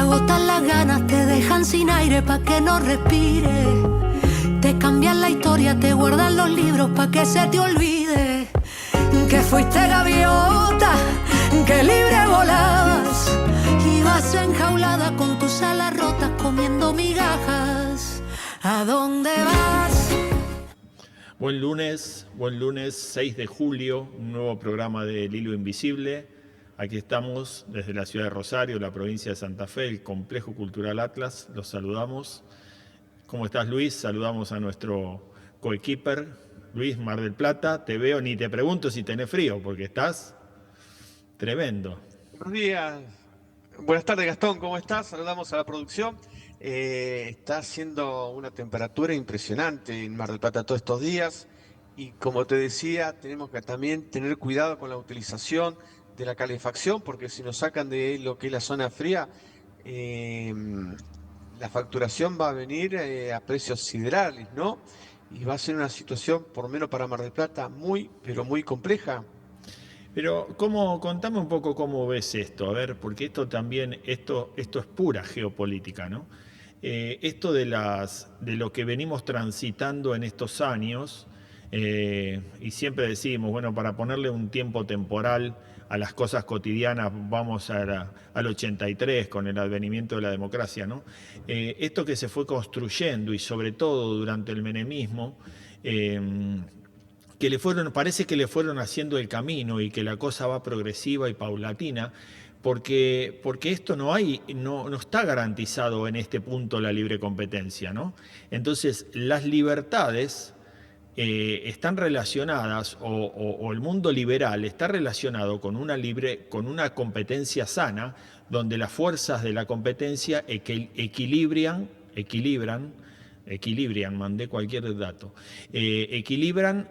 agotan las ganas, te dejan sin aire pa' que no respires. Te cambian la historia, te guardan los libros pa' que se te olvide que fuiste gaviota, que libre volabas. Ibas enjaulada con tus alas rotas comiendo migajas. ¿A dónde vas? Buen lunes 6 de julio, un nuevo programa de El Hilo Invisible. Aquí estamos desde la ciudad de Rosario, la provincia de Santa Fe, el Complejo Cultural Atlas. Los saludamos. ¿Cómo estás, Luis? Saludamos a nuestro coequiper, Luis, Mar del Plata. Te veo, ni te pregunto si tenés frío, porque estás tremendo. Buenos días. Buenas tardes, Gastón. ¿Cómo estás? Saludamos a la producción. Está haciendo una temperatura impresionante en Mar del Plata todos estos días. Y como te decía, tenemos que también tener cuidado con la utilización de la calefacción, porque si nos sacan de lo que es la zona fría, la facturación va a venir a precios siderales, ¿no? Y va a ser una situación, por lo menos para Mar del Plata, muy, pero muy compleja. Pero contame un poco cómo ves esto, a ver, porque esto también, esto es pura geopolítica, ¿no? Esto de lo que venimos transitando en estos años, y siempre decimos, bueno, para ponerle un tiempo temporal a las cosas cotidianas, vamos al 83 con el advenimiento de la democracia, ¿no? Esto que se fue construyendo y sobre todo durante el menemismo, parece que le fueron haciendo el camino y que la cosa va progresiva y paulatina, porque esto no está garantizado en este punto la libre competencia, ¿no? Entonces, las libertades están relacionadas, o el mundo liberal está relacionado con una competencia sana, donde las fuerzas de la competencia equilibran, mandé cualquier dato, equilibran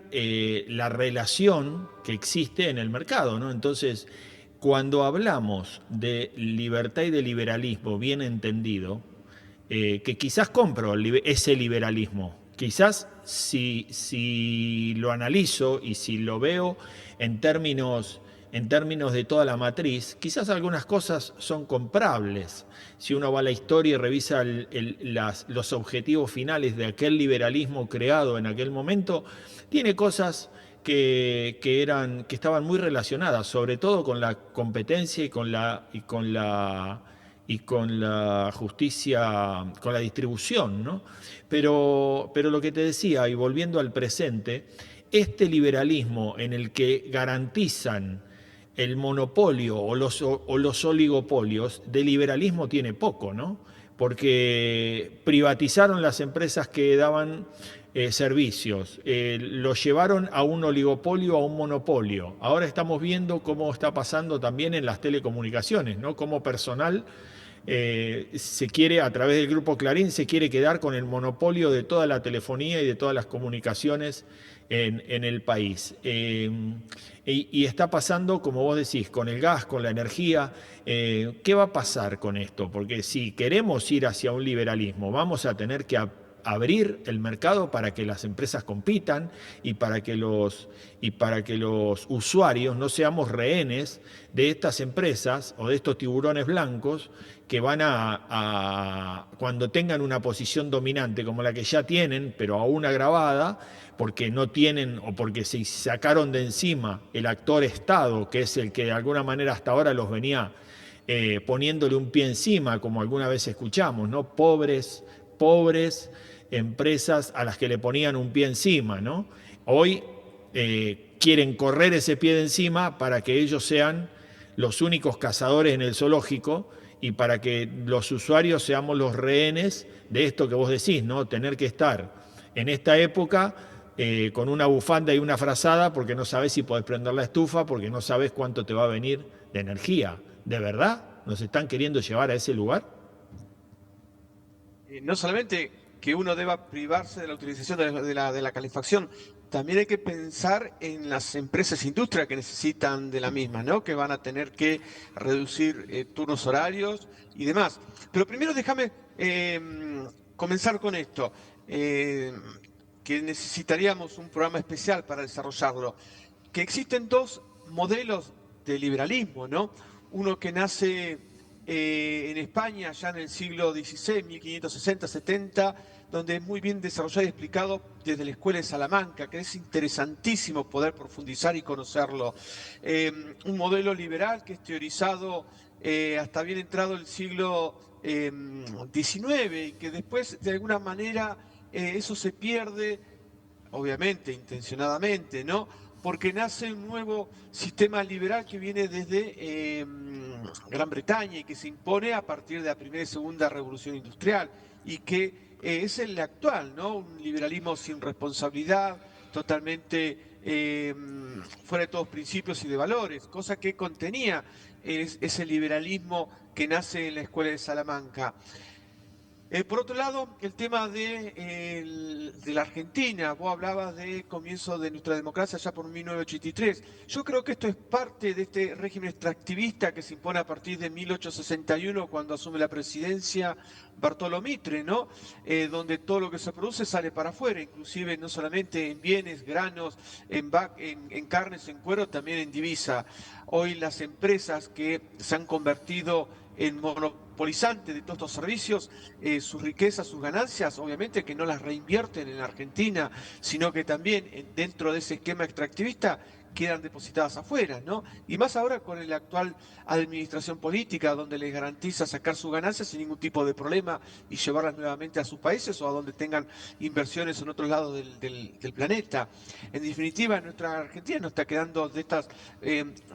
la relación que existe en el mercado, ¿no? Entonces, cuando hablamos de libertad y de liberalismo bien entendido, que quizás compro ese liberalismo, quizás si lo analizo y si lo veo en términos de toda la matriz, quizás algunas cosas son comprables. Si uno va a la historia y revisa los objetivos finales de aquel liberalismo creado en aquel momento, tiene cosas que estaban muy relacionadas, sobre todo con la competencia y con la justicia, con la distribución, ¿no? Pero lo que te decía, y volviendo al presente, este liberalismo en el que garantizan el monopolio o los oligopolios, de liberalismo tiene poco, ¿no? Porque privatizaron las empresas que daban servicios, lo llevaron a un oligopolio, a un monopolio. Ahora estamos viendo cómo está pasando también en las telecomunicaciones, ¿no? Cómo personal se quiere, a través del Grupo Clarín, se quiere quedar con el monopolio de toda la telefonía y de todas las comunicaciones en el país. Y está pasando, como vos decís, con el gas, con la energía. ¿Qué va a pasar con esto? Porque si queremos ir hacia un liberalismo, vamos a tener que abrir el mercado para que las empresas compitan y para que los usuarios no seamos rehenes de estas empresas o de estos tiburones blancos que van cuando tengan una posición dominante como la que ya tienen, pero aún agravada, porque no tienen o porque se sacaron de encima el actor Estado, que es el que de alguna manera hasta ahora los venía poniéndole un pie encima, como alguna vez escuchamos, ¿no? Pobres empresas a las que le ponían un pie encima, ¿no? Hoy quieren correr ese pie de encima para que ellos sean los únicos cazadores en el zoológico y para que los usuarios seamos los rehenes de esto que vos decís, ¿no? Tener que estar en esta época con una bufanda y una frazada porque no sabés si podés prender la estufa, porque no sabés cuánto te va a venir de energía. ¿De verdad nos están queriendo llevar a ese lugar? No solamente que uno deba privarse de la utilización de la calefacción, también hay que pensar en las empresas industria que necesitan de la misma, ¿no? Que van a tener que reducir turnos horarios y demás. Pero primero déjame comenzar con esto, que necesitaríamos un programa especial para desarrollarlo. Que existen dos modelos de liberalismo, ¿no? Uno que nace en España ya en el siglo XVI, 1560-70, donde es muy bien desarrollado y explicado desde la Escuela de Salamanca, que es interesantísimo poder profundizar y conocerlo. Un modelo liberal que es teorizado hasta bien entrado el siglo XIX y que después de alguna manera eso se pierde, obviamente, intencionadamente, ¿no? Porque nace un nuevo sistema liberal que viene desde Gran Bretaña y que se impone a partir de la primera y segunda revolución industrial y que es el actual, ¿no? Un liberalismo sin responsabilidad, totalmente fuera de todos principios y de valores, cosa que contenía ese liberalismo que nace en la Escuela de Salamanca. Por otro lado, el tema de la Argentina, vos hablabas de comienzo de nuestra democracia ya por 1983. Yo creo que esto es parte de este régimen extractivista que se impone a partir de 1861 cuando asume la presidencia Bartolo Mitre, ¿no? Donde todo lo que se produce sale para afuera, inclusive no solamente en bienes, granos, en carnes, en cuero, también en divisa. Hoy las empresas que se han convertido en monopolizantes de todos estos servicios, sus riquezas, sus ganancias, obviamente que no las reinvierten en Argentina, sino que también dentro de ese esquema extractivista quedan depositadas afuera, ¿no? Y más ahora con la actual administración política, donde les garantiza sacar sus ganancias sin ningún tipo de problema y llevarlas nuevamente a sus países o a donde tengan inversiones en otros lados del planeta. En definitiva, nuestra Argentina no está quedando de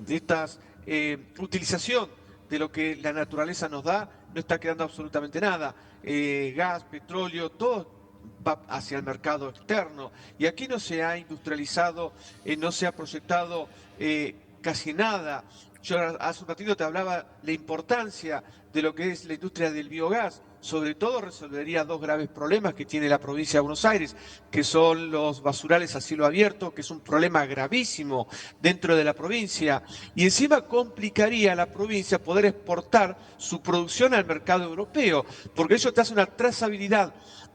estas utilización de lo que la naturaleza nos da, no está quedando absolutamente nada. Gas, petróleo, todo va hacia el mercado externo. Y aquí no se ha industrializado, no se ha proyectado casi nada. Yo hace un ratito te hablaba la importancia de lo que es la industria del biogás. Sobre todo resolvería dos graves problemas que tiene la provincia de Buenos Aires, que son los basurales a cielo abierto, que es un problema gravísimo dentro de la provincia, y encima complicaría a la provincia poder exportar su producción al mercado europeo, porque eso te hace una trazabilidad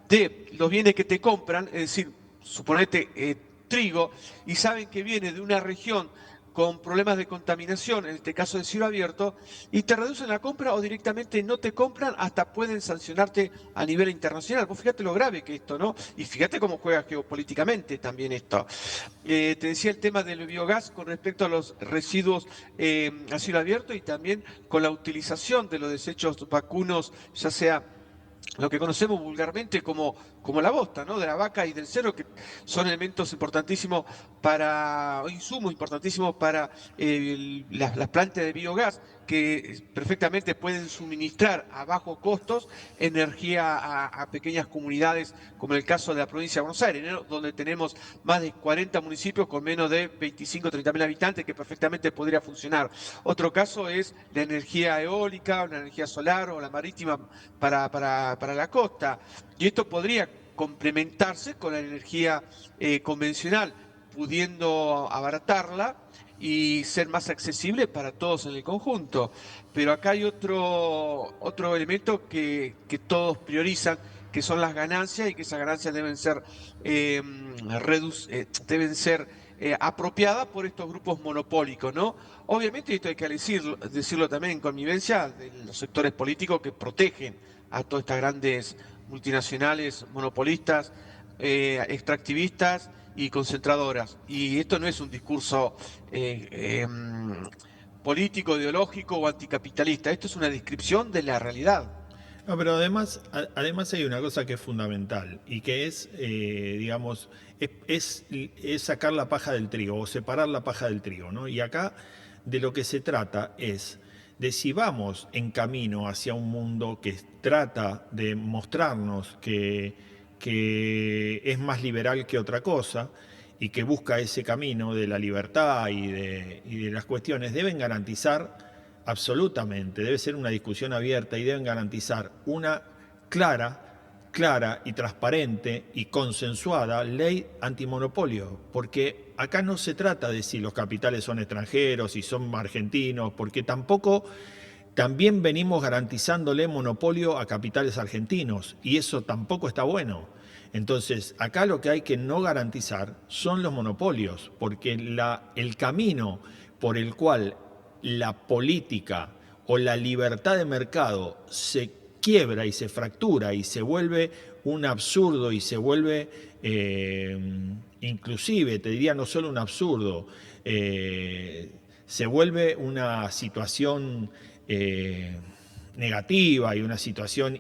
de los bienes que te compran, es decir, suponete trigo, y saben que viene de una región con problemas de contaminación, en este caso de cielo abierto, y te reducen la compra o directamente no te compran, hasta pueden sancionarte a nivel internacional. Vos fíjate lo grave que esto, ¿no? Y fíjate cómo juega geopolíticamente también esto. Te decía el tema del biogás con respecto a los residuos a cielo abierto y también con la utilización de los desechos vacunos, ya sea lo que conocemos vulgarmente como la bosta, ¿no? De la vaca y del cerdo, que son elementos importantísimos insumos importantísimos para las plantas de biogás, que perfectamente pueden suministrar a bajos costos energía a pequeñas comunidades, como en el caso de la provincia de Buenos Aires, ¿no? Donde tenemos más de 40 municipios con menos de 25 o 30 mil habitantes que perfectamente podría funcionar. Otro caso es la energía eólica, la energía solar o la marítima para la costa. Y esto podría complementarse con la energía convencional, pudiendo abaratarla y ser más accesible para todos en el conjunto. Pero acá hay otro elemento que todos priorizan, que son las ganancias, y que esas ganancias deben ser, apropiadas por estos grupos monopólicos, ¿no? Obviamente, esto hay que decirlo también en connivencia de los sectores políticos que protegen a todas estas grandes multinacionales monopolistas, extractivistas y concentradoras. Y esto no es un discurso político, ideológico o anticapitalista, esto es una descripción de la realidad. No, pero además hay una cosa que es fundamental y que es, digamos, es sacar la paja del trigo o separar la paja del trigo, ¿no? Y acá de lo que se trata es de si vamos en camino hacia un mundo que trata de mostrarnos que es más liberal que otra cosa y que busca ese camino de la libertad y de las cuestiones, deben garantizar absolutamente, debe ser una discusión abierta y deben garantizar una clara y transparente y consensuada ley antimonopolio, porque acá no se trata de si los capitales son extranjeros, si son argentinos, porque también venimos garantizándole monopolio a capitales argentinos y eso tampoco está bueno. Entonces, acá lo que hay que no garantizar son los monopolios, porque el camino por el cual la política o la libertad de mercado se quiebra y se fractura y se vuelve un absurdo y se vuelve, inclusive, te diría no solo un absurdo, se vuelve una situación negativa y una situación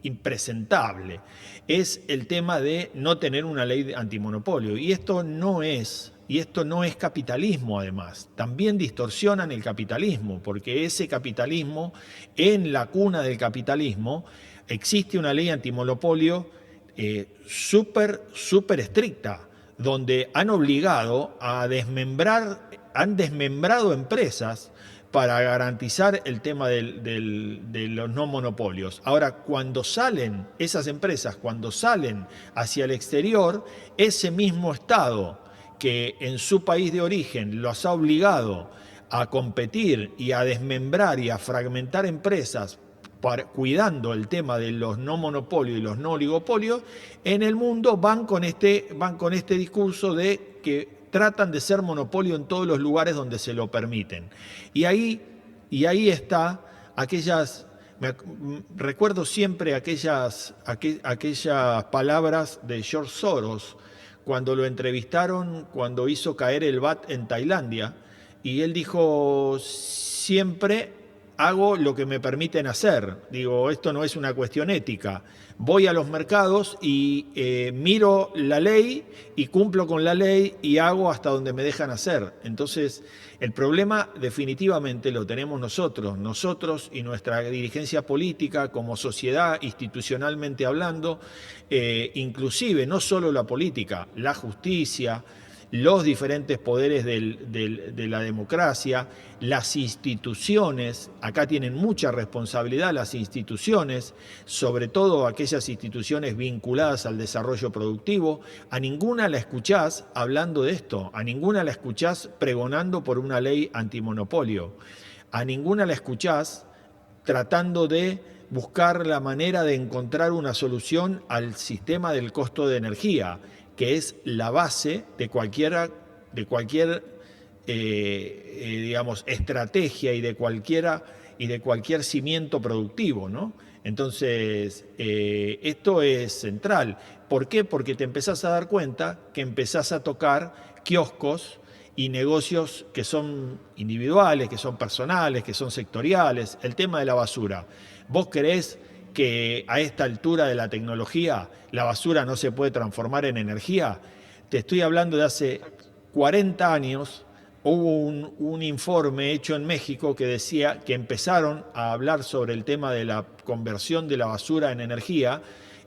impresentable, es el tema de no tener una ley antimonopolio. Y esto no es capitalismo, además. También distorsionan el capitalismo, porque ese capitalismo, en la cuna del capitalismo, existe una ley antimonopolio súper estricta, donde han obligado a han desmembrado empresas para garantizar el tema de los no monopolios. Ahora, cuando salen esas empresas, cuando salen hacia el exterior, ese mismo Estado que en su país de origen los ha obligado a competir y a desmembrar y a fragmentar empresas cuidando el tema de los no monopolios y los no oligopolios, en el mundo van con este discurso de que tratan de ser monopolio en todos los lugares donde se lo permiten. Y ahí está recuerdo siempre aquellas palabras de George Soros, cuando lo entrevistaron, cuando hizo caer el VAT en Tailandia, y él dijo: siempre hago lo que me permiten hacer. Digo, esto no es una cuestión ética. Voy a los mercados y miro la ley y cumplo con la ley y hago hasta donde me dejan hacer. Entonces, el problema definitivamente lo tenemos nosotros y nuestra dirigencia política como sociedad, institucionalmente hablando, inclusive no solo la política, la justicia, los diferentes poderes de la democracia, las instituciones. Acá tienen mucha responsabilidad las instituciones, sobre todo aquellas instituciones vinculadas al desarrollo productivo. A ninguna la escuchás hablando de esto, a ninguna la escuchás pregonando por una ley antimonopolio, a ninguna la escuchás tratando de buscar la manera de encontrar una solución al sistema del costo de energía, que es la base de cualquier digamos, estrategia y de cualquier cimiento productivo, ¿no? Entonces, esto es central. ¿Por qué? Porque te empezás a dar cuenta que empezás a tocar kioscos y negocios que son individuales, que son personales, que son sectoriales. El tema de la basura. ¿Vos creés que a esta altura de la tecnología la basura no se puede transformar en energía? Te estoy hablando de hace 40 años, hubo un informe hecho en México que decía que empezaron a hablar sobre el tema de la conversión de la basura en energía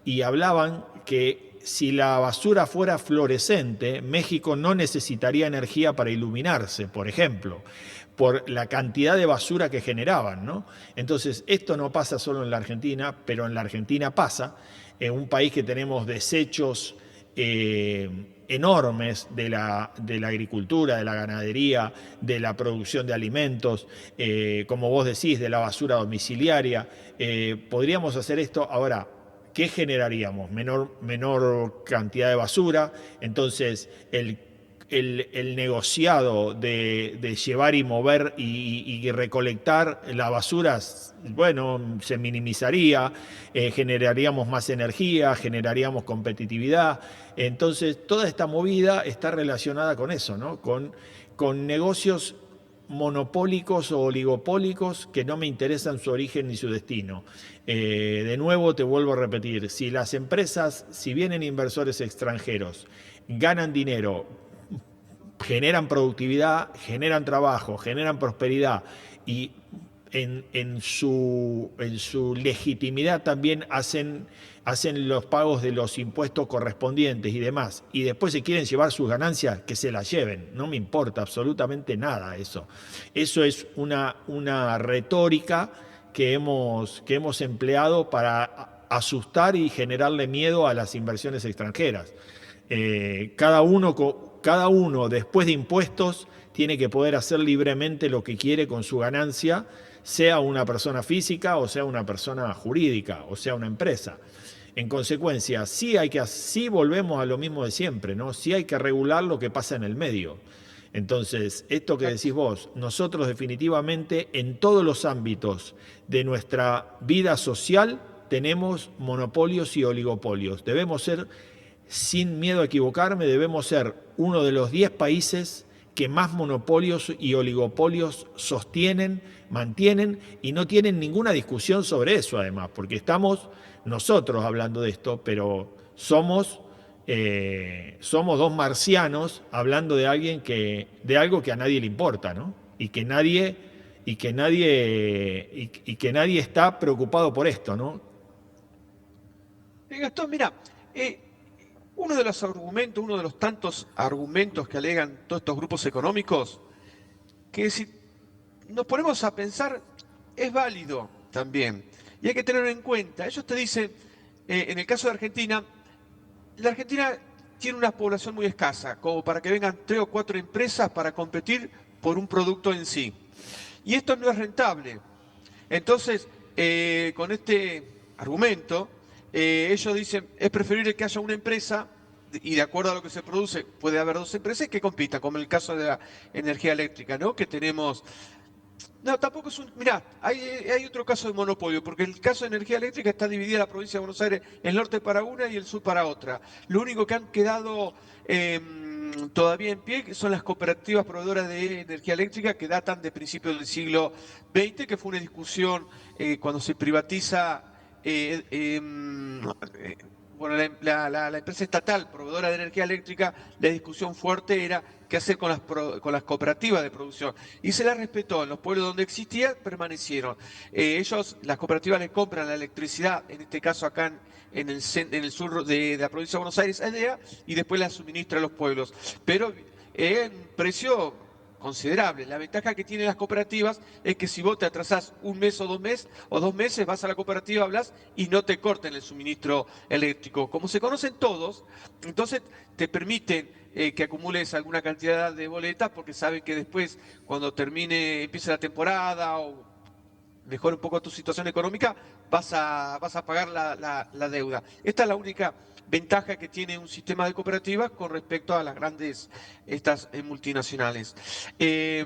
y hablaban que si la basura fuera fluorescente, México no necesitaría energía para iluminarse, por ejemplo, por la cantidad de basura que generaban, ¿no? Entonces, esto no pasa solo en la Argentina, pero en la Argentina pasa, en un país que tenemos desechos enormes de la agricultura, de la ganadería, de la producción de alimentos, como vos decís, de la basura domiciliaria. Podríamos hacer esto ahora. ¿Qué generaríamos? Menor cantidad de basura. Entonces, el negociado de llevar y mover y recolectar las basuras, bueno, se minimizaría, generaríamos más energía, generaríamos competitividad. Entonces, toda esta movida está relacionada con eso, ¿no? Con negocios monopólicos o oligopólicos que no me interesan su origen ni su destino. De nuevo te vuelvo a repetir, si las empresas, si vienen inversores extranjeros, ganan dinero, generan productividad, generan trabajo, generan prosperidad y en su legitimidad también hacen los pagos de los impuestos correspondientes y demás, y después se quieren llevar sus ganancias, que se las lleven, no me importa absolutamente nada eso. Eso es una retórica que hemos empleado para asustar y generarle miedo a las inversiones extranjeras. Cada uno después de impuestos tiene que poder hacer libremente lo que quiere con su ganancia, sea una persona física o sea una persona jurídica o sea una empresa. En consecuencia, sí volvemos a lo mismo de siempre, ¿no? Sí hay que regular lo que pasa en el medio. Entonces, esto que decís vos, nosotros definitivamente en todos los ámbitos de nuestra vida social tenemos monopolios y oligopolios. Debemos ser, sin miedo a equivocarme, debemos ser uno de los 10 países que más monopolios y oligopolios sostienen, mantienen, y no tienen ninguna discusión sobre eso además, porque estamos nosotros hablando de esto, pero somos dos marcianos hablando de algo que a nadie le importa, ¿no? Y que nadie está preocupado por esto, ¿no? Gastón, mira, uno de los tantos argumentos que alegan todos estos grupos económicos, que si nos ponemos a pensar, es válido también. Y hay que tenerlo en cuenta. Ellos te dicen, en el caso de Argentina, la Argentina tiene una población muy escasa, como para que vengan 3 o 4 empresas para competir por un producto en sí. Y esto no es rentable. Entonces, con este argumento, ellos dicen, es preferible que haya una empresa, y de acuerdo a lo que se produce, puede haber 2 empresas que compitan, como en el caso de la energía eléctrica, ¿no? Que tenemos... No, tampoco es un... Mirá, hay otro caso de monopolio, porque el caso de energía eléctrica está dividida la provincia de Buenos Aires, el norte para una y el sur para otra. Lo único que han quedado todavía en pie son las cooperativas proveedoras de energía eléctrica que datan de principios del siglo XX, que fue una discusión cuando se privatiza... bueno, la empresa estatal proveedora de energía eléctrica, la discusión fuerte era qué hacer con las cooperativas de producción. Y se las respetó. En los pueblos donde existían, permanecieron. Las cooperativas le compran la electricidad, en este caso acá en el sur de la provincia de Buenos Aires, a EDEA, y después la suministra a los pueblos. Pero en un precio considerable. La ventaja que tienen las cooperativas es que si vos te atrasás un mes o 2 meses, vas a la cooperativa, hablas y no te corten el suministro eléctrico. Como se conocen todos, entonces te permiten que acumules alguna cantidad de boletas porque saben que después, cuando empiece la temporada o mejore un poco tu situación económica, vas a pagar la deuda. Esta es la única ventaja que tiene un sistema de cooperativas con respecto a las grandes multinacionales. Y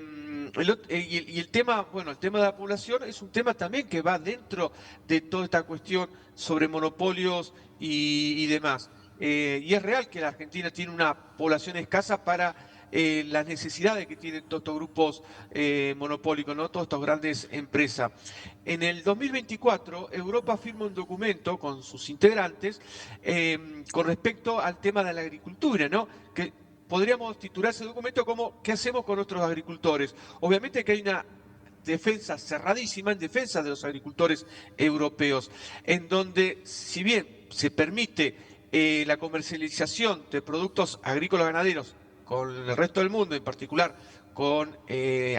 el tema, bueno, el tema de la población es un tema también que va dentro de toda esta cuestión sobre monopolios y demás. Y es real que la Argentina tiene una población escasa para las necesidades que tienen todos estos grupos monopólicos, ¿no? Todas estas grandes empresas. En el 2024, Europa firma un documento con sus integrantes con respecto al tema de la agricultura, ¿no? Que podríamos titular ese documento como ¿qué hacemos con nuestros agricultores? Obviamente que hay una defensa cerradísima en defensa de los agricultores europeos, en donde, si bien se permite la comercialización de productos agrícolas ganaderos con el resto del mundo, en particular con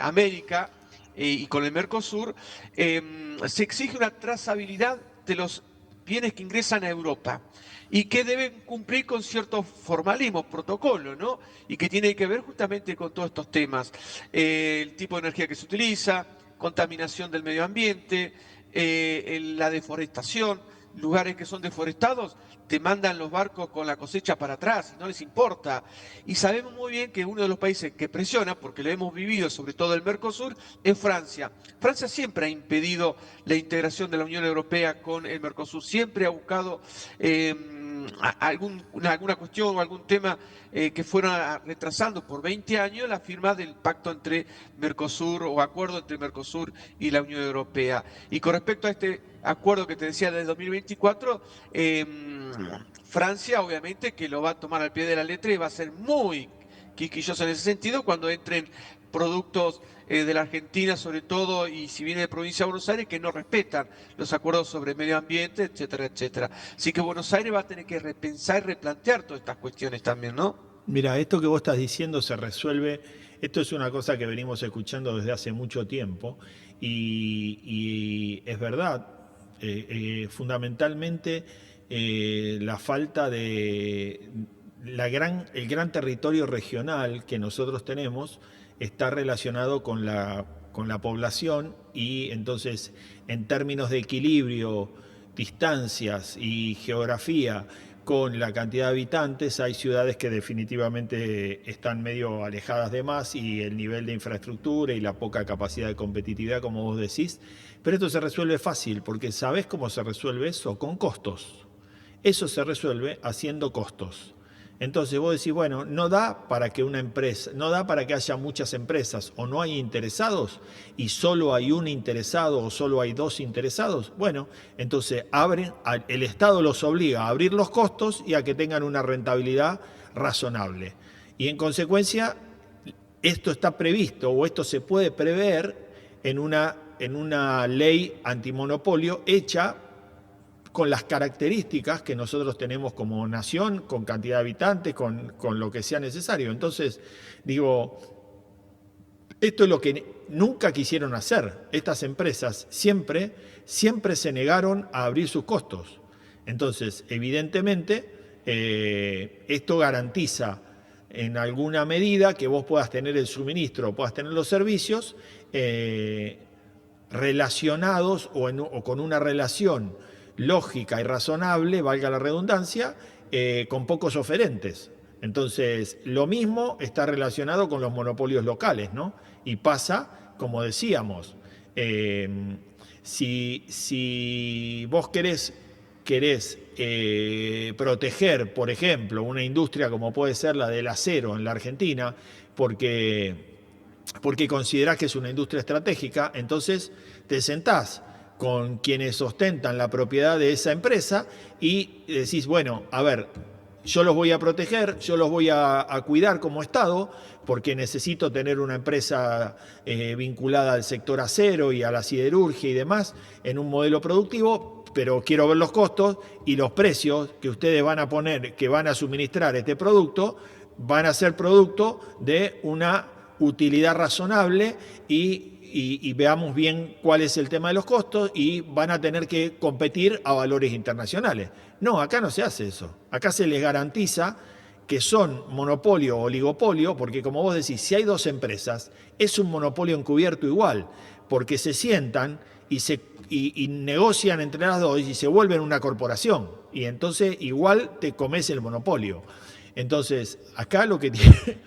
América y con el Mercosur, se exige una trazabilidad de los bienes que ingresan a Europa y que deben cumplir con ciertos formalismos, protocolos, ¿no? Y que tiene que ver justamente con todos estos temas. El tipo de energía que se utiliza, contaminación del medio ambiente, la deforestación, lugares que son deforestados, te mandan los barcos con la cosecha para atrás, no les importa. Y sabemos muy bien que uno de los países que presiona, porque lo hemos vivido, sobre todo el Mercosur, es Francia. Francia siempre ha impedido la integración de la Unión Europea con el Mercosur, siempre ha buscado alguna cuestión o algún tema que fuera retrasando por 20 años la firma del pacto entre Mercosur o acuerdo entre Mercosur y la Unión Europea. Y con respecto a este acuerdo que te decía del 2024, Francia obviamente que lo va a tomar al pie de la letra y va a ser muy quisquilloso en ese sentido cuando entren productos de la Argentina sobre todo, y si viene de provincia de Buenos Aires, que no respetan los acuerdos sobre medio ambiente, etcétera, etcétera. Así que Buenos Aires va a tener que repensar y replantear todas estas cuestiones también, ¿no? Mira, esto que vos estás diciendo se resuelve, esto es una cosa que venimos escuchando desde hace mucho tiempo y es verdad, fundamentalmente la falta de el gran territorio regional que nosotros tenemos está relacionado con la población y entonces en términos de equilibrio, distancias y geografía con la cantidad de habitantes. Hay ciudades que definitivamente están medio alejadas de más y el nivel de infraestructura y la poca capacidad de competitividad, como vos decís. Pero esto se resuelve fácil, porque ¿sabés cómo se resuelve eso? Con costos. Eso se resuelve haciendo costos. Entonces vos decís, bueno, no da para que una empresa, no da para que haya muchas empresas o no hay interesados y solo hay un interesado o solo hay dos interesados. Bueno, entonces el Estado los obliga a abrir los costos y a que tengan una rentabilidad razonable. Y en consecuencia, esto está previsto o esto se puede prever en una ley antimonopolio hecha con las características que nosotros tenemos como nación, con cantidad de habitantes, con lo que sea necesario. Entonces, digo, esto es lo que nunca quisieron hacer. Estas empresas siempre se negaron a abrir sus costos. Entonces, evidentemente, esto garantiza en alguna medida que vos puedas tener el suministro, puedas tener los servicios relacionados o con una relación lógica y razonable, valga la redundancia, con pocos oferentes. Entonces, lo mismo está relacionado con los monopolios locales, ¿no? Y pasa, como decíamos, si vos querés proteger, por ejemplo, una industria como puede ser la del acero en la Argentina, porque considerás que es una industria estratégica, entonces te sentás con quienes ostentan la propiedad de esa empresa y decís, bueno, a ver, yo los voy a proteger, yo los voy a cuidar como Estado, porque necesito tener una empresa vinculada al sector acero y a la siderurgia y demás en un modelo productivo, pero quiero ver los costos y los precios que ustedes van a poner, que van a suministrar este producto, van a ser producto de una utilidad razonable y veamos bien cuál es el tema de los costos y van a tener que competir a valores internacionales. No, acá no se hace eso. Acá se les garantiza que son monopolio o oligopolio, porque como vos decís, si hay dos empresas, es un monopolio encubierto igual, porque se sientan y negocian entre las dos y se vuelven una corporación. Y entonces igual te comes el monopolio. Entonces, acá lo que tiene...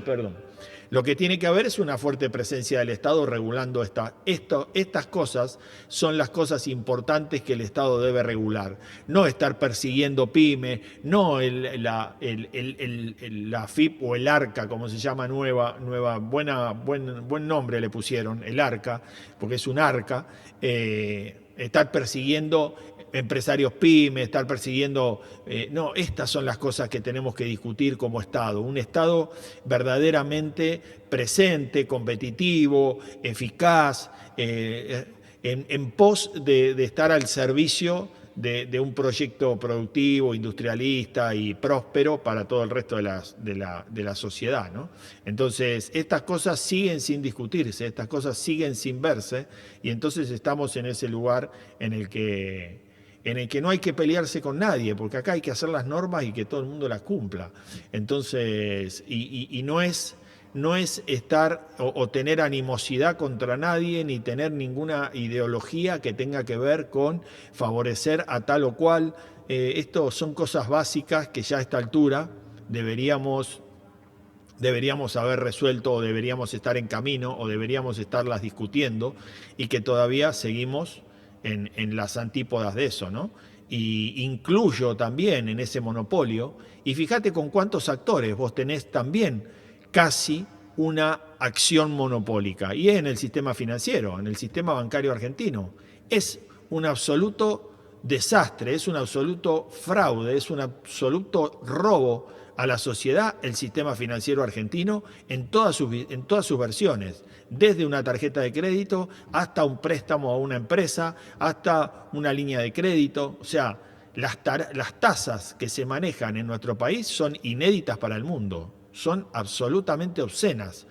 Perdón. Lo que tiene que haber es una fuerte presencia del Estado regulando estas cosas. Son las cosas importantes que el Estado debe regular. No estar persiguiendo pymes, no la FIP o el ARCA, como se llama buen nombre le pusieron, el ARCA, porque es un ARCA. Estar persiguiendo empresarios pymes, estar persiguiendo... no, estas son las cosas que tenemos que discutir como Estado. Un Estado verdaderamente presente, competitivo, eficaz, en pos de estar al servicio de un proyecto productivo, industrialista y próspero para todo el resto de la sociedad, ¿no? Entonces, estas cosas siguen sin discutirse, estas cosas siguen sin verse, y entonces estamos en ese lugar en el que no hay que pelearse con nadie, porque acá hay que hacer las normas y que todo el mundo las cumpla. Entonces, y no es estar o tener animosidad contra nadie, ni tener ninguna ideología que tenga que ver con favorecer a tal o cual. Esto son cosas básicas que ya a esta altura deberíamos haber resuelto, o deberíamos estar en camino, o deberíamos estarlas discutiendo, y que todavía seguimos en las antípodas de eso, ¿no? Y incluyo también en ese monopolio, y fíjate con cuántos actores vos tenés también casi una acción monopólica, y es en el sistema financiero, en el sistema bancario argentino. Es un absoluto desastre, es un absoluto fraude, es un absoluto robo a la sociedad el sistema financiero argentino en todas sus versiones, desde una tarjeta de crédito hasta un préstamo a una empresa, hasta una línea de crédito. O sea, las tasas que se manejan en nuestro país son inéditas para el mundo, son absolutamente obscenas.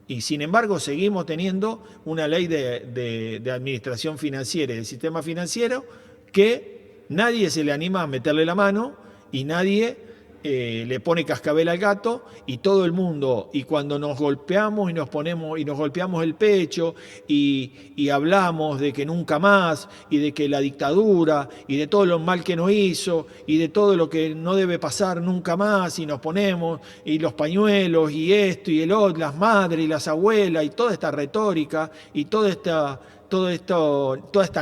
Y sin embargo seguimos teniendo una ley de administración financiera y del sistema financiero que nadie se le anima a meterle la mano y nadie le pone cascabel al gato y todo el mundo, y cuando nos golpeamos y nos golpeamos el pecho y hablamos de que nunca más y de que la dictadura y de todo lo mal que nos hizo y de todo lo que no debe pasar nunca más y nos ponemos y los pañuelos y esto y el otro, las madres y las abuelas y toda esta retórica y toda esta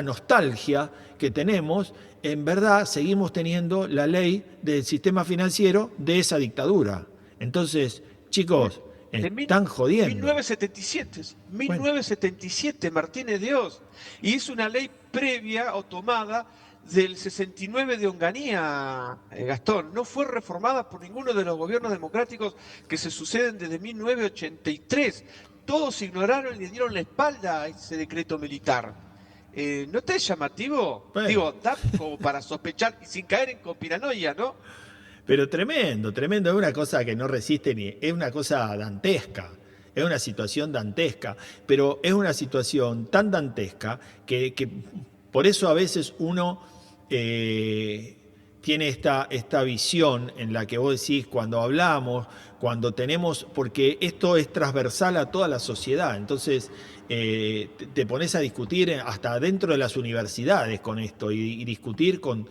nostalgia que tenemos, en verdad seguimos teniendo la ley del sistema financiero de esa dictadura. Entonces, chicos, están jodiendo. 1977, Bueno, 1977, Martínez Dios. Y es una ley previa o tomada del 69 de Onganía, Gastón. No fue reformada por ninguno de los gobiernos democráticos que se suceden desde 1983. Todos ignoraron y le dieron la espalda a ese decreto militar. ¿No te es llamativo? bueno. Digo, da como para sospechar y sin caer en conspiranoia, ¿no? Pero tremendo, tremendo, es una cosa que no resiste ni, es una cosa dantesca, es una situación dantesca, pero es una situación tan dantesca que por eso a veces uno tiene esta visión en la que vos decís cuando hablamos, cuando tenemos, porque esto es transversal a toda la sociedad, entonces te pones a discutir hasta dentro de las universidades con esto y discutir con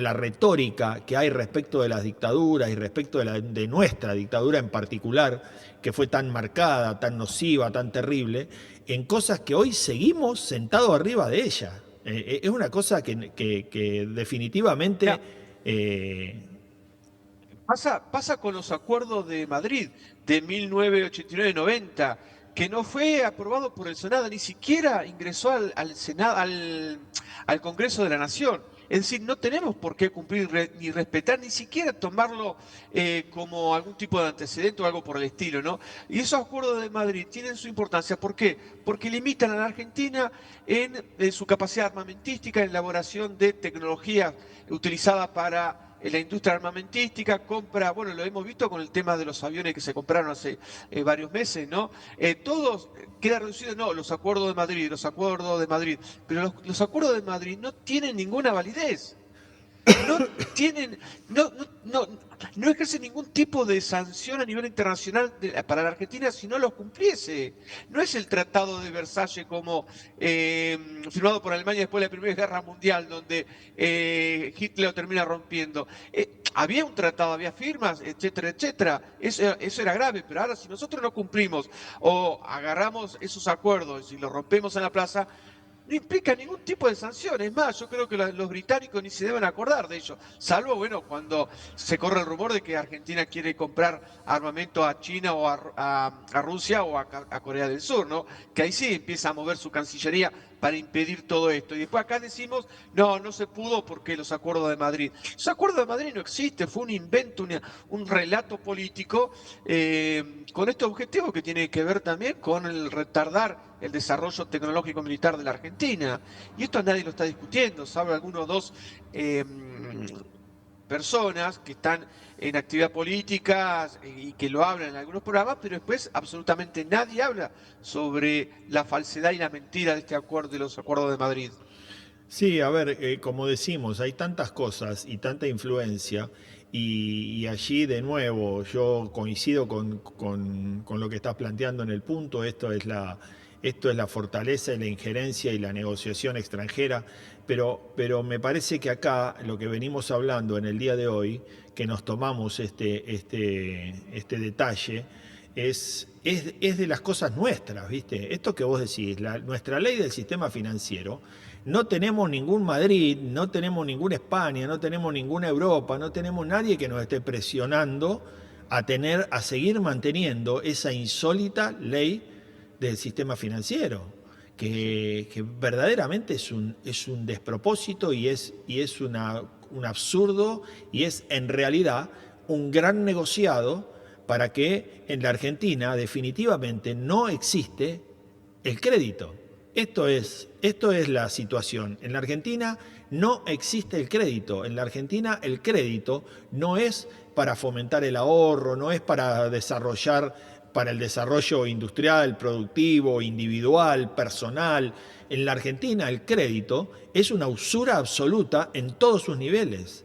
la retórica que hay respecto de las dictaduras y respecto de nuestra dictadura en particular, que fue tan marcada, tan nociva, tan terrible, en cosas que hoy seguimos sentados arriba de ella. Es una cosa que definitivamente... Ya, pasa con los acuerdos de Madrid de 1989-90, que no fue aprobado por el Senado, ni siquiera ingresó al Senado, al Congreso de la Nación. Es decir, no tenemos por qué cumplir ni respetar, ni siquiera tomarlo como algún tipo de antecedente o algo por el estilo, ¿no? Y esos acuerdos de Madrid tienen su importancia. ¿Por qué? Porque limitan a la Argentina en su capacidad armamentística, en elaboración de tecnología utilizada para la industria armamentística, compra, bueno, lo hemos visto con el tema de los aviones que se compraron hace varios meses, ¿no? Todos queda reducido, no, los acuerdos de Madrid, pero los acuerdos de Madrid no tienen ninguna validez. No tienen, no ejerce ningún tipo de sanción a nivel internacional para la Argentina si no los cumpliese. No es el Tratado de Versalles como firmado por Alemania después de la Primera Guerra Mundial, donde Hitler lo termina rompiendo. Había un tratado, había firmas, etcétera, etcétera. Eso era grave, pero ahora si nosotros no cumplimos o agarramos esos acuerdos y los rompemos en la plaza, no implica ningún tipo de sanción. Es más, yo creo que los británicos ni se deben acordar de ello, salvo, bueno, cuando se corre el rumor de que Argentina quiere comprar armamento a China o a Rusia o a Corea del Sur, ¿no? Que ahí sí empieza a mover su cancillería para impedir todo esto. Y después acá decimos, no se pudo porque los acuerdos de Madrid. Los acuerdos de Madrid no existen, fue un invento, un relato político con este objetivo que tiene que ver también con el retardar el desarrollo tecnológico militar de la Argentina. Y esto nadie lo está discutiendo, salvo algunos dos personas que están en actividad política y que lo hablan en algunos programas, pero después absolutamente nadie habla sobre la falsedad y la mentira de este acuerdo, de los acuerdos de Madrid. Sí, a ver, como decimos, hay tantas cosas y tanta influencia y allí de nuevo yo coincido con lo que estás planteando en el punto, esto es la fortaleza y la injerencia y la negociación extranjera, pero me parece que acá lo que venimos hablando en el día de hoy, que nos tomamos este detalle, es de las cosas nuestras, ¿viste? Esto que vos decís, nuestra ley del sistema financiero, no tenemos ningún Madrid, no tenemos ninguna España, no tenemos ninguna Europa, no tenemos nadie que nos esté presionando a seguir manteniendo esa insólita ley del sistema financiero, que verdaderamente es un despropósito y es un absurdo y es en realidad un gran negociado para que en la Argentina definitivamente no existe el crédito. Esto es la situación. En la Argentina no existe el crédito. En la Argentina el crédito no es para fomentar el ahorro, no es para el desarrollo industrial, productivo, individual, personal. En la Argentina el crédito es una usura absoluta en todos sus niveles.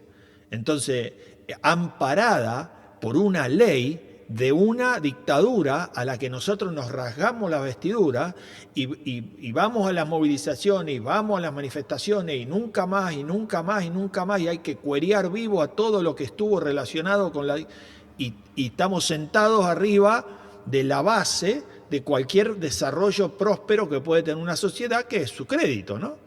Entonces, amparada por una ley de una dictadura a la que nosotros nos rasgamos la vestidura y vamos a las movilizaciones y vamos a las manifestaciones y nunca más y nunca más y nunca más, y hay que cuerear vivo a todo lo que estuvo relacionado con la... Y estamos sentados arriba de la base de cualquier desarrollo próspero que puede tener una sociedad, que es su crédito, ¿no?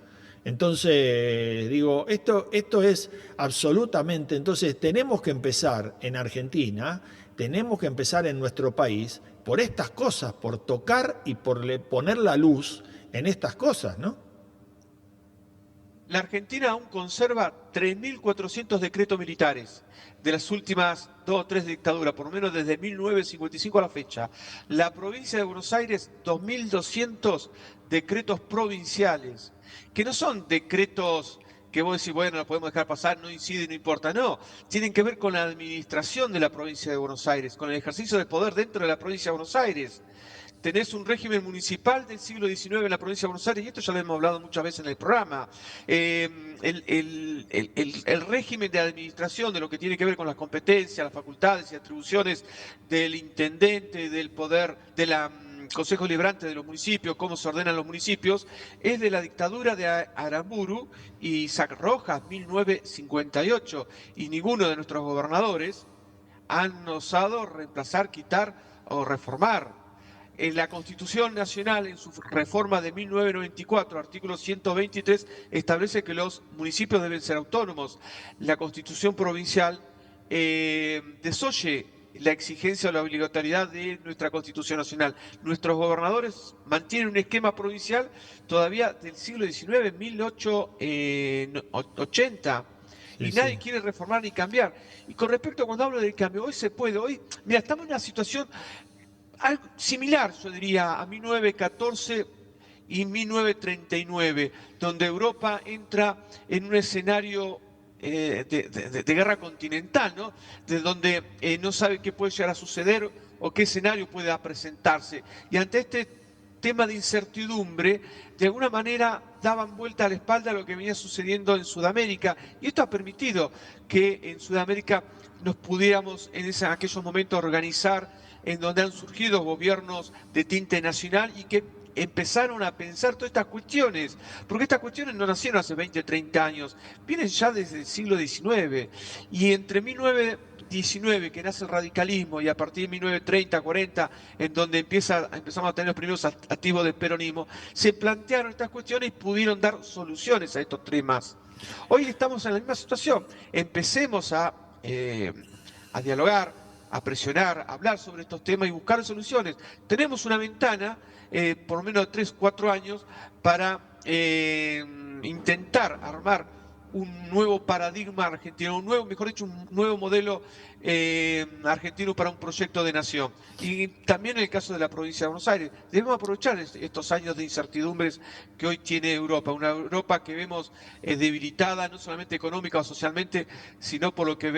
Entonces, digo, esto es absolutamente... Entonces tenemos que empezar en Argentina, tenemos que empezar en nuestro país por estas cosas, por tocar y por poner la luz en estas cosas, ¿no? La Argentina aún conserva 3.400 decretos militares de las últimas 2 o 3 dictaduras, por lo menos desde 1955 a la fecha. La provincia de Buenos Aires, 2.200 decretos provinciales, que no son decretos que vos decís, bueno, lo podemos dejar pasar, no incide, no importa. No, tienen que ver con la administración de la provincia de Buenos Aires, con el ejercicio del poder dentro de la provincia de Buenos Aires. Tenés un régimen municipal del siglo XIX en la provincia de Buenos Aires, y esto ya lo hemos hablado muchas veces en el programa. El régimen de administración de lo que tiene que ver con las competencias, las facultades y atribuciones del intendente, del poder, de la Consejo Deliberante de los municipios, cómo se ordenan los municipios, es de la dictadura de Aramburu y Isaac Rojas, 1958, y ninguno de nuestros gobernadores han osado reemplazar, quitar o reformar. En la Constitución Nacional, en su reforma de 1994, artículo 123, establece que los municipios deben ser autónomos. La Constitución Provincial desoye la exigencia o la obligatoriedad de nuestra Constitución Nacional. Nuestros gobernadores mantienen un esquema provincial todavía del siglo XIX, 1880. Y nadie quiere reformar ni cambiar. Y con respecto a cuando hablo del cambio, hoy se puede. Hoy, mira, estamos en una situación algo similar, yo diría, a 1914 y 1939, donde Europa entra en un escenario de guerra continental, ¿no? De donde no sabe qué puede llegar a suceder o qué escenario pueda presentarse. Y ante este tema de incertidumbre, de alguna manera daban vuelta a la espalda a lo que venía sucediendo en Sudamérica. Y esto ha permitido que en Sudamérica nos pudiéramos en aquellos momentos organizar, en donde han surgido gobiernos de tinte nacional y que empezaron a pensar todas estas cuestiones, porque estas cuestiones no nacieron hace 20, 30 años, vienen ya desde el siglo XIX, y entre 1919, que nace el radicalismo, y a partir de 1930, 40, en donde empezamos a tener los primeros activos del peronismo, se plantearon estas cuestiones y pudieron dar soluciones a estos temas. Hoy estamos en la misma situación, empecemos a dialogar, a presionar, a hablar sobre estos temas y buscar soluciones. Tenemos una ventana, por lo menos de 3, 4 años, para intentar armar un nuevo paradigma argentino, mejor dicho, un nuevo modelo argentino para un proyecto de nación. Y también en el caso de la provincia de Buenos Aires, debemos aprovechar estos años de incertidumbres que hoy tiene Europa, una Europa que vemos debilitada, no solamente económica o socialmente, sino por lo que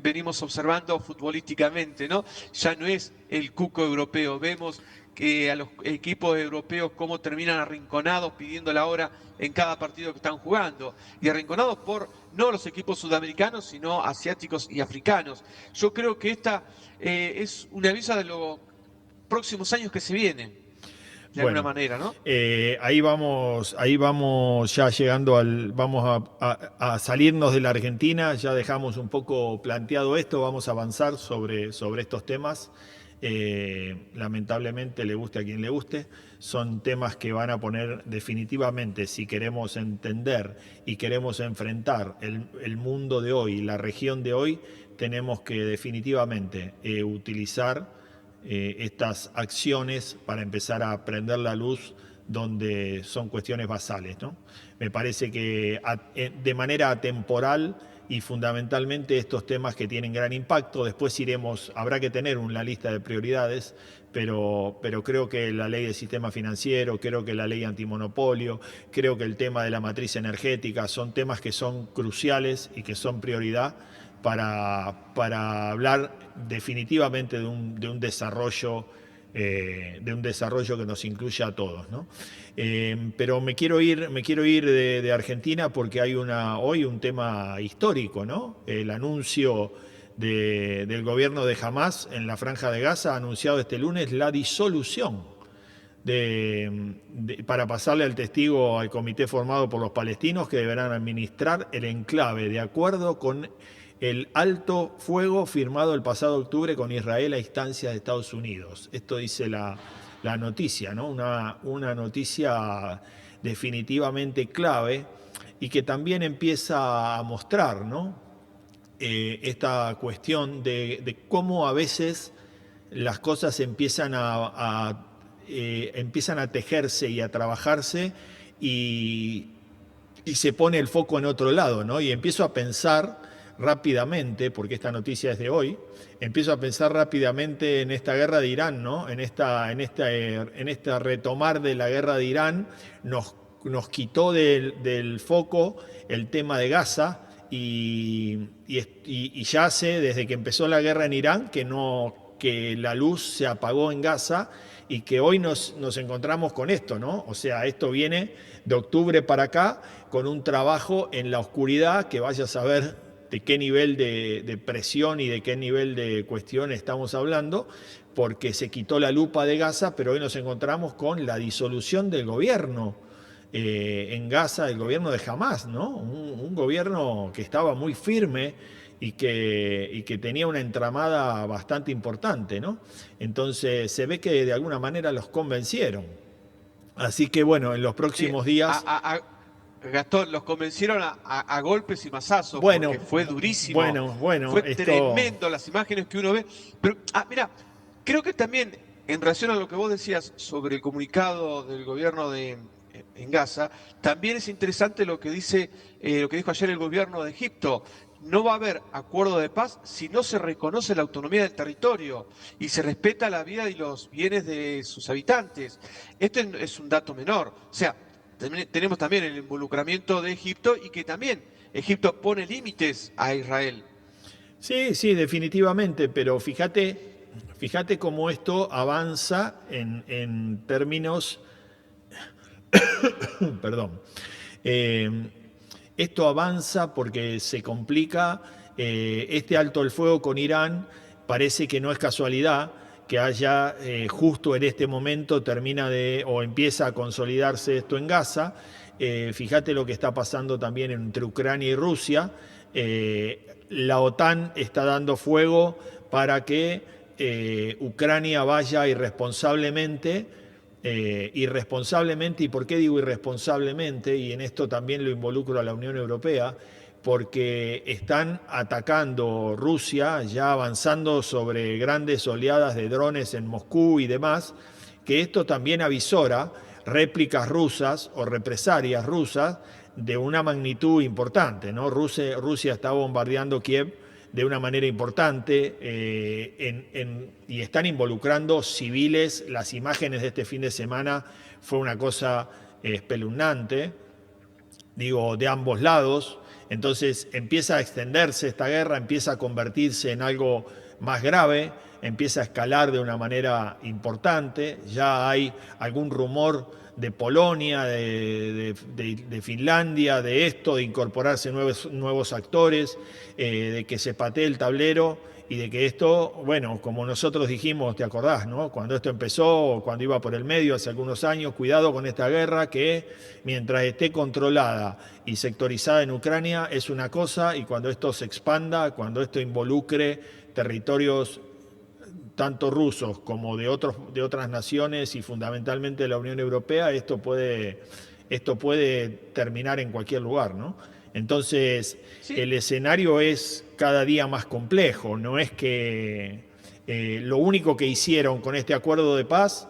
venimos observando futbolísticamente, ¿no? Ya no es el cuco europeo, vemos que a los equipos europeos cómo terminan arrinconados pidiendo la hora en cada partido que están jugando, y arrinconados por no los equipos sudamericanos, sino asiáticos y africanos. Yo creo que esta es un aviso de los próximos años que se vienen, de alguna manera, ¿no? Ahí vamos ya llegando vamos a salirnos de la Argentina, ya dejamos un poco planteado esto, vamos a avanzar sobre estos temas. Lamentablemente, le guste a quien le guste, son temas que van a poner definitivamente, si queremos entender y queremos enfrentar el mundo de hoy, la región de hoy, tenemos que definitivamente utilizar estas acciones para empezar a prender la luz donde son cuestiones basales, ¿no? Me parece que de manera atemporal y fundamentalmente estos temas que tienen gran impacto, después habrá que tener una lista de prioridades, pero creo que la ley del sistema financiero, creo que la ley antimonopolio, creo que el tema de la matriz energética son temas que son cruciales y que son prioridad para hablar definitivamente de un desarrollo que nos incluya a todos, ¿no? Pero me quiero ir de Argentina porque hay hoy un tema histórico, ¿no? El anuncio del gobierno de Hamás en la Franja de Gaza ha anunciado este lunes la disolución para pasarle al testigo al comité formado por los palestinos que deberán administrar el enclave de acuerdo con el alto fuego firmado el pasado octubre con Israel a instancias de Estados Unidos. Esto dice la noticia, ¿no? Una noticia definitivamente clave y que también empieza a mostrar, ¿no? Esta cuestión de cómo a veces las cosas empiezan a tejerse y a trabajarse y se pone el foco en otro lado, ¿no? Y empiezo a pensar rápidamente, porque esta noticia es de hoy, empiezo a pensar rápidamente en esta guerra de Irán, ¿no? En esta retomar de la guerra de Irán, nos quitó del foco el tema de Gaza y ya sé desde que empezó la guerra en Irán que la luz se apagó en Gaza y que hoy nos encontramos con esto, ¿no? O sea, esto viene de octubre para acá con un trabajo en la oscuridad que vaya a saber de qué nivel de presión y de qué nivel de cuestión estamos hablando, porque se quitó la lupa de Gaza, pero hoy nos encontramos con la disolución del gobierno en Gaza, el gobierno de Hamás, ¿no? Un gobierno que estaba muy firme y que tenía una entramada bastante importante, ¿no? Entonces se ve que de alguna manera los convencieron. Así que bueno, en los próximos días... Gastón, los convencieron a golpes y mazazos, bueno, porque fue durísimo. Bueno, fue tremendo las imágenes que uno ve. Pero, mira, creo que también, en relación a lo que vos decías sobre el comunicado del gobierno en Gaza, también es interesante lo que dijo ayer el gobierno de Egipto. No va a haber acuerdo de paz si no se reconoce la autonomía del territorio y se respeta la vida y los bienes de sus habitantes. Esto es un dato menor. O sea, tenemos también el involucramiento de Egipto y que también Egipto pone límites a Israel. Sí, definitivamente, pero fíjate cómo esto avanza en términos... Perdón. Esto avanza porque se complica este alto el fuego con Irán. Parece que no es casualidad que haya justo en este momento empieza a consolidarse esto en Gaza. Fíjate lo que está pasando también entre Ucrania y Rusia. La OTAN está dando fuego para que Ucrania vaya irresponsablemente, ¿y por qué digo irresponsablemente? Y en esto también lo involucro a la Unión Europea, porque están atacando Rusia, ya avanzando sobre grandes oleadas de drones en Moscú y demás, que esto también avisora réplicas rusas o represalias rusas de una magnitud importante, ¿no? Rusia está bombardeando Kiev de una manera importante y están involucrando civiles. Las imágenes de este fin de semana fue una cosa espeluznante, digo, de ambos lados. Entonces empieza a extenderse esta guerra, empieza a convertirse en algo más grave, empieza a escalar de una manera importante. Ya hay algún rumor de Polonia, de Finlandia, de incorporarse nuevos actores, de que se patee el tablero y de que esto, bueno, como nosotros dijimos, te acordás, ¿no? Cuando esto empezó, cuando iba por el medio hace algunos años, cuidado con esta guerra que mientras esté controlada y sectorizada en Ucrania es una cosa, y cuando esto se expanda, cuando esto involucre territorios tanto rusos como de otras naciones y fundamentalmente de la Unión Europea, esto puede terminar en cualquier lugar, ¿no? Entonces, sí, el escenario es cada día más complejo. No es que lo único que hicieron con este acuerdo de paz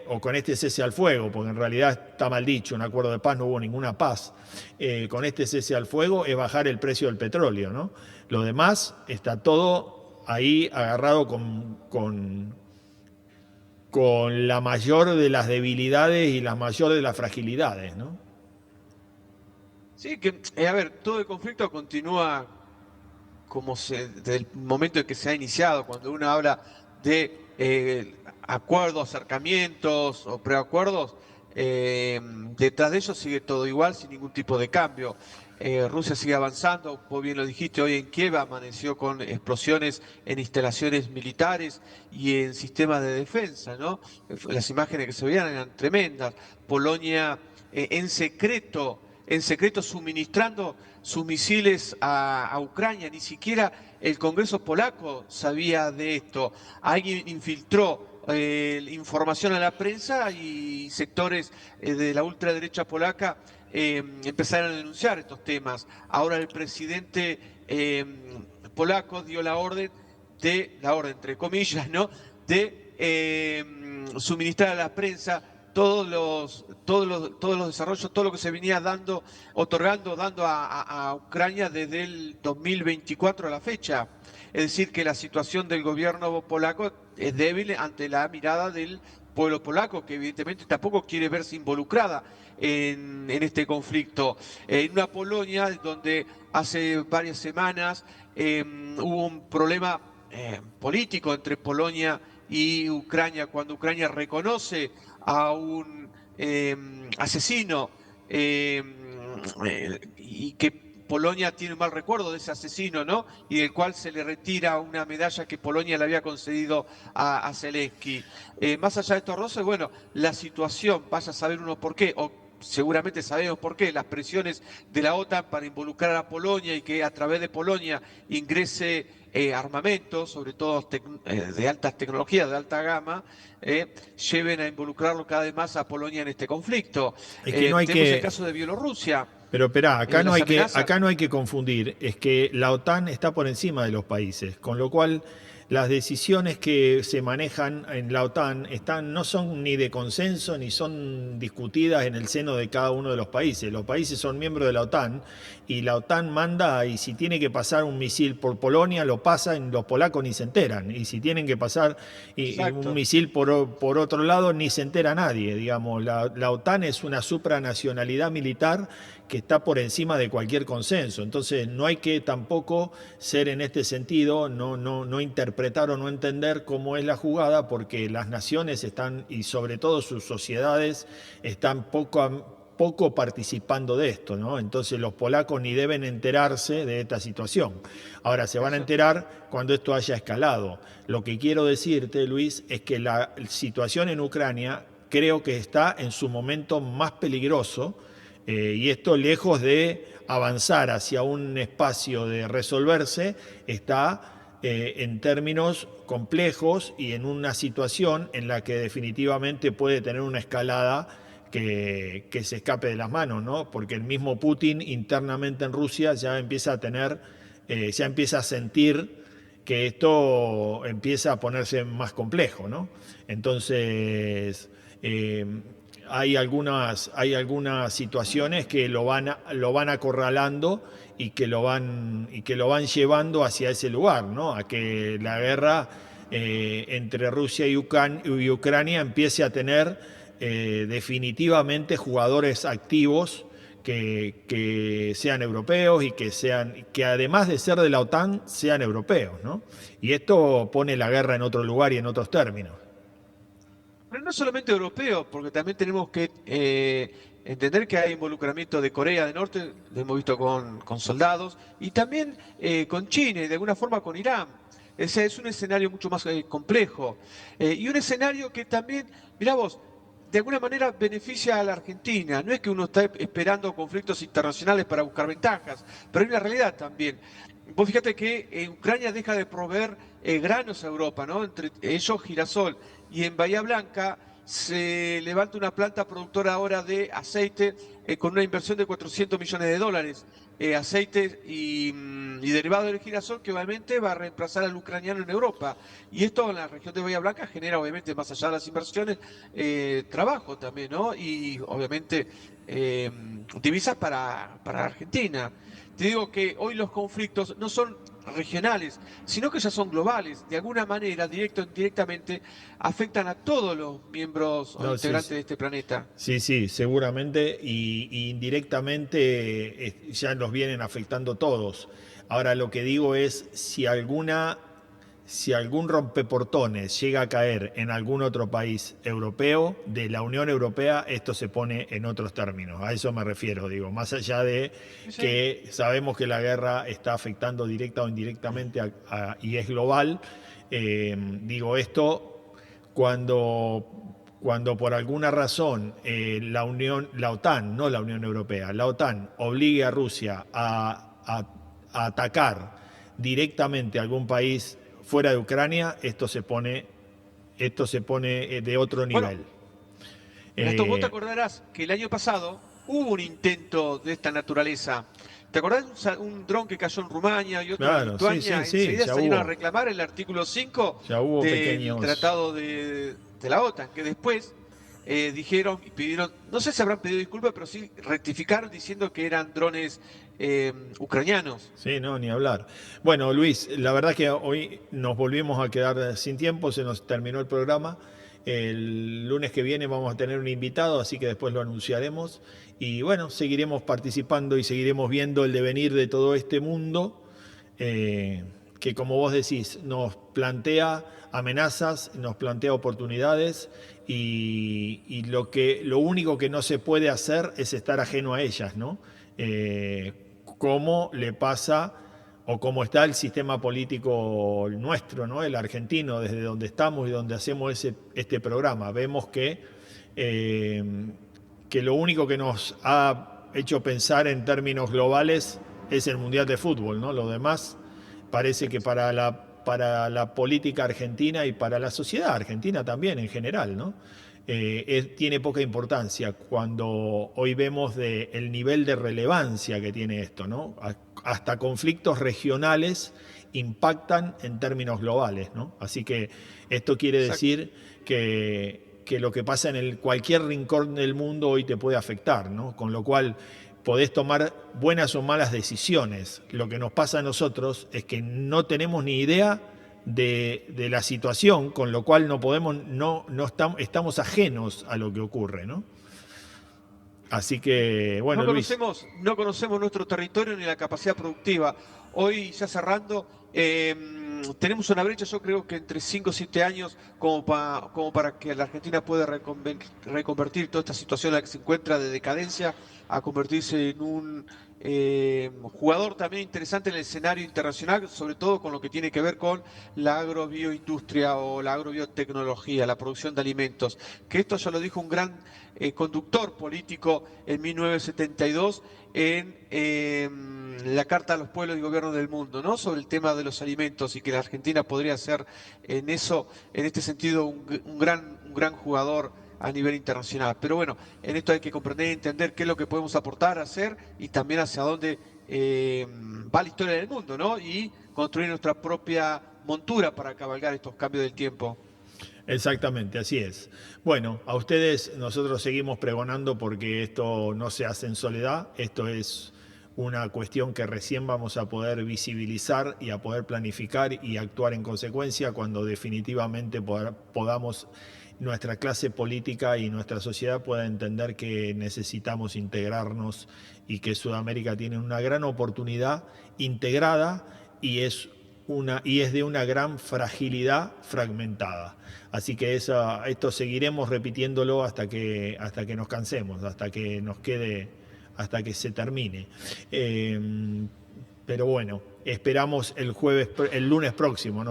o con este cese al fuego, porque en realidad está mal dicho, un acuerdo de paz, no hubo ninguna paz. Con este cese al fuego es bajar el precio del petróleo, ¿no? Lo demás está todo ahí agarrado con la mayor de las debilidades y la mayor de las fragilidades, ¿no? Sí, que, a ver, todo el conflicto continúa desde el momento en que se ha iniciado, cuando uno habla de acuerdos, acercamientos o preacuerdos, detrás de ellos sigue todo igual, sin ningún tipo de cambio. Rusia sigue avanzando, vos bien lo dijiste, hoy en Kiev amaneció con explosiones en instalaciones militares y en sistemas de defensa, ¿no? Las imágenes que se veían eran tremendas. Polonia en secreto suministrando sus misiles a Ucrania, ni siquiera el Congreso polaco sabía de esto. Alguien infiltró información a la prensa y sectores de la ultraderecha polaca empezaron a denunciar estos temas. Ahora el presidente polaco dio la orden, entre comillas, ¿no? De suministrar a la prensa todos los desarrollos, todo lo que se venía dando a Ucrania desde el 2024 a la fecha. Es decir, que la situación del gobierno polaco es débil ante la mirada del pueblo polaco, que evidentemente tampoco quiere verse involucrada en este conflicto. En una Polonia donde hace varias semanas hubo un problema político entre Polonia y Ucrania, cuando Ucrania reconoce a un asesino y que Polonia tiene un mal recuerdo de ese asesino, ¿no? Y del cual se le retira una medalla que Polonia le había concedido a Zelensky. Más allá de estos roces, bueno, la situación, vaya a saber uno por qué, o seguramente sabemos por qué, las presiones de la OTAN para involucrar a Polonia y que a través de Polonia ingrese armamento, sobre todo de altas tecnologías, de alta gama, lleven a involucrarlo cada vez más a Polonia en este conflicto. Es que no hay tenemos que... el caso de Bielorrusia. Pero esperá, acá Las no hay que confundir, es que la OTAN está por encima de los países, con lo cual las decisiones que se manejan en la OTAN no son ni de consenso ni son discutidas en el seno de cada uno de los países. Los países son miembros de la OTAN y la OTAN manda, y si tiene que pasar un misil por Polonia, lo pasan, los polacos ni se enteran. Y si tienen que pasar un misil por otro lado, ni se entera nadie. Digamos, la OTAN es una supranacionalidad militar que está por encima de cualquier consenso. Entonces no hay que tampoco ser en este sentido, no interpretar o no entender cómo es la jugada, porque las naciones están, y sobre todo sus sociedades, están poco participando de esto, ¿no? Entonces los polacos ni deben enterarse de esta situación. Ahora se van a enterar cuando esto haya escalado. Lo que quiero decirte, Luis, es que la situación en Ucrania creo que está en su momento más peligroso, y esto, lejos de avanzar hacia un espacio de resolverse, está en términos complejos y en una situación en la que definitivamente puede tener una escalada que se escape de las manos, ¿no? Porque el mismo Putin internamente en Rusia ya empieza a sentir que esto empieza a ponerse más complejo, ¿no? Entonces hay algunas situaciones que lo van acorralando y que lo van llevando hacia ese lugar, ¿no? A que la guerra entre Rusia y Ucrania empiece a tener definitivamente jugadores activos que sean europeos y que además de ser de la OTAN sean europeos, ¿no? Y esto pone la guerra en otro lugar y en otros términos. Pero no solamente europeos, porque también tenemos que entender que hay involucramiento de Corea del Norte, lo hemos visto con soldados, y también con China y de alguna forma con Irán. Ese es un escenario mucho más complejo. Y un escenario que también, mirá vos, de alguna manera beneficia a la Argentina. No es que uno está esperando conflictos internacionales para buscar ventajas, pero hay una realidad también. Vos fíjate que Ucrania deja de proveer granos a Europa, ¿no? Entre ellos girasol. Y en Bahía Blanca se levanta una planta productora ahora de aceite con una inversión de 400 millones de dólares. Aceite y derivado del girasol que obviamente va a reemplazar al ucraniano en Europa. Y esto en la región de Bahía Blanca genera obviamente, más allá de las inversiones, trabajo también, ¿no? Y obviamente divisas para Argentina. Te digo que hoy los conflictos no son regionales, sino que ya son globales. De alguna manera, directo o indirectamente, afectan a todos los miembros o integrantes de este planeta. Sí, seguramente, y indirectamente ya nos vienen afectando todos. Ahora, lo que digo es, si alguna si algún rompeportones llega a caer en algún otro país europeo de la Unión Europea, esto se pone en otros términos. A eso me refiero, digo, más allá de que sabemos que la guerra está afectando directa o indirectamente y es global. Digo, esto cuando por alguna razón la OTAN, no la Unión Europea, la OTAN obligue a Rusia a atacar directamente a algún país fuera de Ucrania, esto se pone de otro nivel. Gastón, vos te acordarás que el año pasado hubo un intento de esta naturaleza. ¿Te acordás de un dron que cayó en Rumania y otro en Lituania? Enseguida salieron a reclamar el artículo 5 del tratado de la OTAN, que después dijeron y pidieron, no sé si habrán pedido disculpas, pero sí rectificaron diciendo que eran drones ucranianos. Sí, no, ni hablar. Bueno, Luis, la verdad que hoy nos volvimos a quedar sin tiempo, se nos terminó el programa. El lunes que viene vamos a tener un invitado, así que después lo anunciaremos. Y bueno, seguiremos participando y seguiremos viendo el devenir de todo este mundo que, como vos decís, nos plantea amenazas, nos plantea oportunidades y lo único que no se puede hacer es estar ajeno a ellas, ¿no? Cómo le pasa o cómo está el sistema político nuestro, ¿no? El argentino, desde donde estamos y donde hacemos este programa. Vemos que lo único que nos ha hecho pensar en términos globales es el Mundial de Fútbol, ¿no? Lo demás parece que para la política argentina y para la sociedad argentina también en general, ¿no? Tiene poca importancia cuando hoy vemos el nivel de relevancia que tiene esto, ¿no? Hasta conflictos regionales impactan en términos globales, ¿no? Así que esto quiere decir que lo que pasa en cualquier rincón del mundo hoy te puede afectar, ¿no? Con lo cual podés tomar buenas o malas decisiones. Lo que nos pasa a nosotros es que no tenemos ni idea de la situación, con lo cual estamos ajenos a lo que ocurre, ¿no? Así que, bueno, no conocemos nuestro territorio ni la capacidad productiva. Hoy, ya cerrando, tenemos una brecha, yo creo que entre 5 o 7 años, como para que la Argentina pueda reconvertir toda esta situación en la que se encuentra de decadencia a convertirse en un jugador también interesante en el escenario internacional, sobre todo con lo que tiene que ver con la agrobioindustria o la agrobiotecnología, la producción de alimentos. Que esto ya lo dijo un gran conductor político en 1972 en la Carta a los Pueblos y Gobiernos del Mundo, ¿no? Sobre el tema de los alimentos y que la Argentina podría ser en este sentido, un gran jugador a nivel internacional. Pero bueno, en esto hay que comprender y entender qué es lo que podemos aportar, hacer y también hacia dónde va la historia del mundo, ¿no? Y construir nuestra propia montura para cabalgar estos cambios del tiempo. Exactamente, así es. Bueno, a ustedes nosotros seguimos pregonando porque esto no se hace en soledad, esto es una cuestión que recién vamos a poder visibilizar y a poder planificar y actuar en consecuencia cuando definitivamente podamos, nuestra clase política y nuestra sociedad pueda entender que necesitamos integrarnos y que Sudamérica tiene una gran oportunidad integrada y es de una gran fragilidad fragmentada. Así que esto seguiremos repitiéndolo hasta que nos cansemos, hasta que nos quede, hasta que se termine. Pero bueno, esperamos el lunes próximo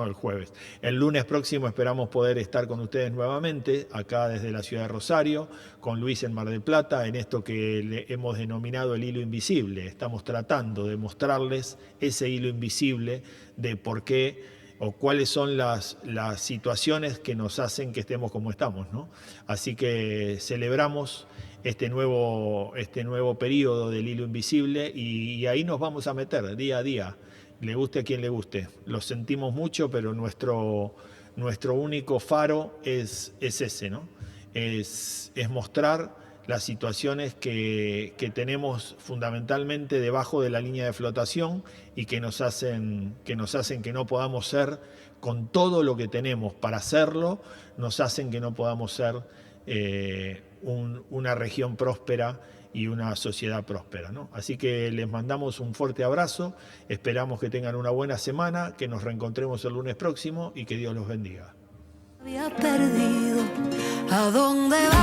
esperamos poder estar con ustedes nuevamente, acá desde la ciudad de Rosario, con Luis en Mar del Plata, en esto que le hemos denominado el hilo invisible. Estamos tratando de mostrarles ese hilo invisible de por qué o cuáles son las situaciones que nos hacen que estemos como estamos, ¿no? Así que celebramos este nuevo periodo del hilo invisible y ahí nos vamos a meter día a día, le guste a quien le guste. Lo sentimos mucho, pero nuestro único faro es ese, ¿no? Es mostrar las situaciones que tenemos fundamentalmente debajo de la línea de flotación y que nos hacen que no podamos ser, con todo lo que tenemos para hacerlo, nos hacen que no podamos ser una región próspera y una sociedad próspera, ¿no? Así que les mandamos un fuerte abrazo, esperamos que tengan una buena semana, que nos reencontremos el lunes próximo y que Dios los bendiga. Había perdido, ¿a dónde va?